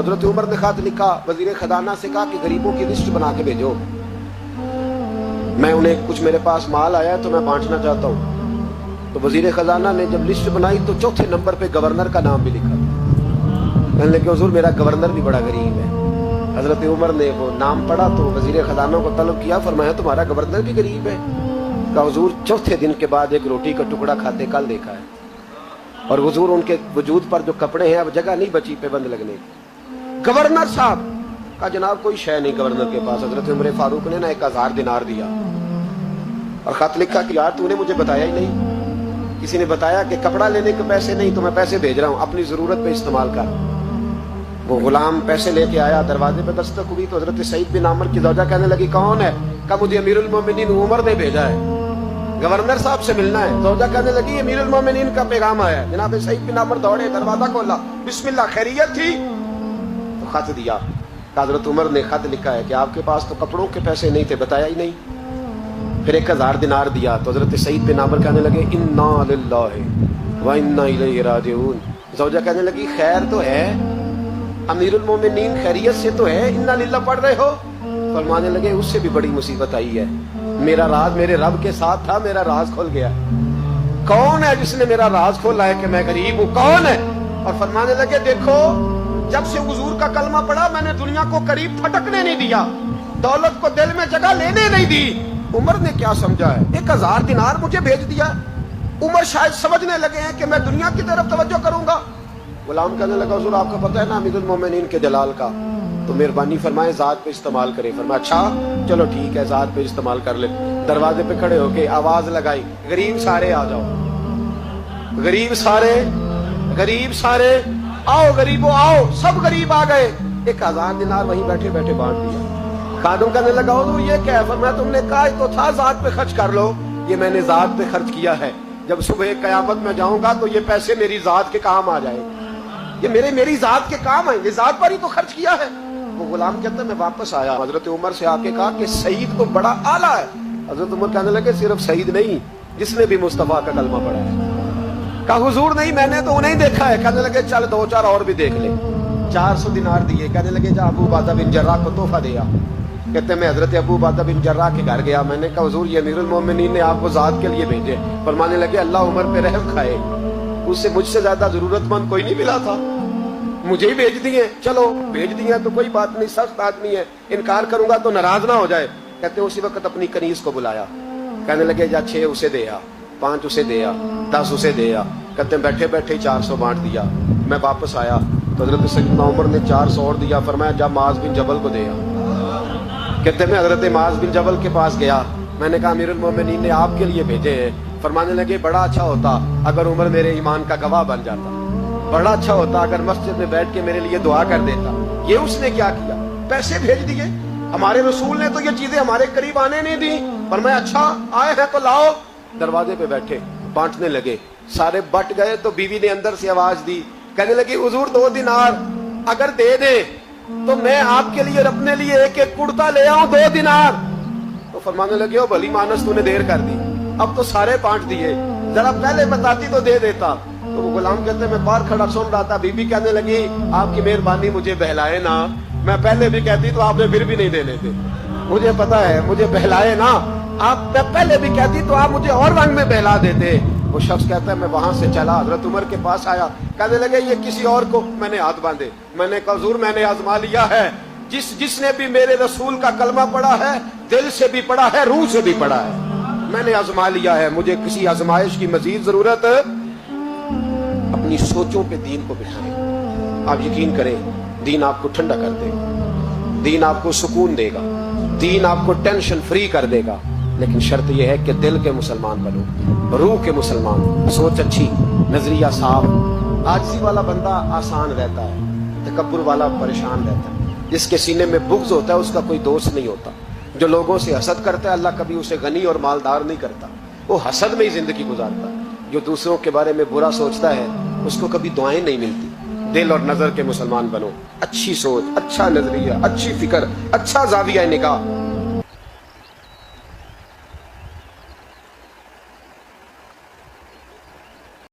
حضرت عمر نے خط لکھا، وزیر خزانہ سے کہا کہ غریبوں کی لسٹ بنا کے بھیجو، میں انہیں کچھ میرے پاس مال آیا ہے تو میں بانٹنا چاہتا ہوں۔ تو وزیر خزانہ نے جب لسٹ بنائی تو چوتھے نمبر پہ گورنر کا نام بھی لکھا تھا۔ کہنے لگے حضور میرا گورنر بھی بڑا غریب ہے۔ حضرت عمر نے وہ نام پڑھا تو وزیر خزانہ کو طلب کیا، فرمایا تمہارا گورنر بھی غریب ہے؟ کہا حضور چوتھے دن کے بعد ایک روٹی کا ٹکڑا کھاتے کل دیکھا ہے، اور حضور ان کے وجود پر جو کپڑے ہیں اب جگہ نہیں بچی پہ بند لگنے کی۔ گورنر صاحب کہا جناب کوئی شے نہیں گورنر کے پاس۔ حضرت عمر فاروق نے 1000 دینار دیا اور خط لکھا کہ یار تو نے مجھے بتایا ہی نہیں، کسی نے بتایا کہ کپڑا لینے کے پیسے نہیں تو میں پیسے بھیج رہا ہوں، اپنی ضرورت پہ استعمال کر۔ وہ غلام پیسے لے کے آیا، دروازے پہ دستک ہوئی تو حضرت سعید بن عامر کی زوجہ کہنے لگی کون ہے؟ کہا مجھے امیر المومنین عمر نے بھیجا ہے، گورنر صاحب سے ملنا ہے۔ زوجہ کہنے لگی امیر المومنین کا پیغام آیا ہے۔ جناب سعید بن عامر دوڑے، دروازہ کھولا، بسم اللہ خیریت تھی؟ تو خط دیا۔ حضرت عمر نے خط لکھا ہے کہ آپ کے پاس تو کپڑوں کے پیسے نہیں تھے، بتایا ہی نہیں۔ پھر 1000 دینار دیا تو حضرت سعید بن عامر کہنے لگے انا للہ و انا الیہ راجعون۔ زوجہ کہنے لگی خیر تو ہے، امیر المومنین خیریت سے تو ہے، انا للہ پڑھ رہے ہو؟ فرمانے لگے اس سے بھی بڑی مصیبت آئی ہے، میرا راز میرے رب کے ساتھ تھا، میرا راز کھل گیا۔ کون ہے جس نے میرا راز کھولا ہے کہ میں غریب ہوں؟ کون ہے؟ اور فرمانے لگے دیکھو جب سے حضور کا کلمہ پڑھا میں نے دنیا کو قریب پھٹکنے نہیں دیا، دولت کو دل میں جگہ لینے نہیں دی۔ عمر نے کیا سمجھا ہے؟ 1000 دینار مجھے بھیج دیا۔ عمر شاید سمجھنے لگے ہیں کہ میں دنیا کی طرف توجہ کروں گا۔ غلام کہنے لگا حضور آپ کو پتہ ہے نا امیر المومنین کے جلال کا، تو مہربانی فرمائے ذات پہ استعمال کرے۔ فرمایا اچھا چلو ٹھیک ہے ذات پہ استعمال کر لے۔ دروازے پہ کھڑے ہو کے آواز لگائی غریب سارے آ جاؤ، غریب سارے، غریب سارے آؤ، غریبوں آؤ۔ سب غریب آ گئے۔ 1000 دینار وہیں بیٹھے بیٹھے بانٹ دیا۔ خادم کہنے لگا حضور یہ کیا ہے؟ فرمایا تم نے کہا تو تھا ذات پہ خرچ کر لو، یہ میں نے ذات پہ خرچ کیا ہے، جب صبح قیامت میں جاؤں گا تو یہ پیسے میری ذات کے کام آ جائے، یہ میری ذات کے کام آئیں، یہ ذات پر ہی تو خرچ کیا ہے۔ وہ غلام کہتا ہے میں واپس آیا، حضرت عمر سے آ کے کہا کہ سعید تو بڑا اعلیٰ ہے۔ حضرت عمر کہنے لگے صرف سعید نہیں، جس نے بھی مصطفیٰ کا کلمہ پڑھا ہے۔ کہا حضور نہیں میں نے تو انہیں دیکھا ہے۔ کہنے لگے چل 2-4 اور بھی دیکھ لے۔ 400 دینار دیے۔ کہنے لگے جا ابو عبیدہ بن جراح کو تحفہ دیا۔ کہتے میں حضرت ابو عبیدہ بن جراح کے گھر گیا، میں نے کہا حضور یہ امیر المومنین نے آپ کو ذات کے لیے بھیجے۔ فرمانے لگے اللہ عمر پہ رحم کھائے، اس سے مجھ سے زیادہ ضرورت مند کوئی نہیں ملا تھا، مجھے ہی بھیج دیے، چلو بھیج دیے تو کوئی بات نہیں، سخت آدمی ہے، انکار کروں گا تو ناراض نہ ہو جائے۔ کہتے اسی وقت اپنی کنیز کو بلایا، کہنے لگے جا 6 اسے دے آ، 5 اسے دے آ، 10 اسے دے آ۔ کہتے ہیں بیٹھے بیٹھے 400 بانٹ دیا۔ میں واپس آیا تو حضرت سیدنا عمر نے 400 اور دیا، فرمایا جا معاذ بن جبل کو دے آ۔ کہتے میں حضرت معاذ بن جبل کے پاس گیا، میں نے کہا امیر المومنین نے آپ کے لیے بھیجے ہیں۔ فرمانے لگے بڑا اچھا ہوتا اگر عمر میرے ایمان کا گواہ بن جاتا، بڑا اچھا ہوتا اگر مسجد میں بیٹھ کے میرے لیے دعا کر دیتا۔ یہ اس نے کیا کیا؟ پیسے بھیج دیے۔ ہمارے رسول نے تو یہ چیزیں ہمارے قریب آنے نہیں دی۔ فرمایا اچھا آئے ہیں تو لاؤ۔ دروازے پہ بیٹھے بانٹنے لگے، سارے بٹ گئے تو بیوی نے اندر سے آواز دی، کہنے لگی حضور 2 دینار اگر دے دیں تو میں آپ کے لیے اور اپنے لیے ایک ایک کرتا لے آؤں 2 دینار۔ تو فرمانے لگے او بھلی مانس تو نے دیر کر دی، اب تو سارے بانٹ دیے، ذرا پہلے بتاتی تو دے دیتا۔ تو وہ غلام کہتے ہیں میں باہر کھڑا سن رہا تھا، بی بی کہنے لگی آپ کی مہربانی مجھے بہلائے نا، میں پہلے بھی کہتی تو آپ نے پھر بھی نہیں دینے تھے، مجھے پتا ہے مجھے بہلائے نا، آپ پہلے بھی کہتی تو آپ مجھے اور رنگ میں بہلا دیتے۔ وہ شخص کہتا ہے میں وہاں سے چلا حضرت عمر کے پاس آیا، کہنے لگے یہ کسی اور کو، میں نے ہاتھ باندھے، میں نے کہا حضور میں نے آزما لیا ہے، جس نے بھی میرے رسول کا کلمہ پڑھا ہے دل سے بھی پڑھا ہے روح سے بھی پڑھا ہے، میں نے آزما لیا ہے، مجھے کسی آزمائش کی مزید ضرورت۔ اپنی سوچوں پہ دین کو بٹھائیں، آپ یقین کریں دین آپ کو ٹھنڈا کر دے گا، دین آپ کو سکون دے گا، دین آپ کو ٹینشن فری کر دے گا، لیکن شرط یہ ہے کہ دل کے مسلمان بنو، روح کے مسلمان، سوچ اچھی، نظریہ صاف۔ عاجزی والا بندہ آسان رہتا ہے، تکبر والا پریشان رہتا ہے، جس کے سینے میں بغض ہوتا ہے اس کا کوئی دوست نہیں ہوتا، جو لوگوں سے حسد کرتا ہے اللہ کبھی اسے غنی اور مالدار نہیں کرتا، وہ حسد میں ہی زندگی گزارتا ہے، جو دوسروں کے بارے میں برا سوچتا ہے اس کو کبھی دعائیں نہیں ملتی۔ دل اور نظر کے مسلمان بنو، اچھی سوچ، اچھا نظریہ، اچھی فکر، اچھا زاویہ نگاہ،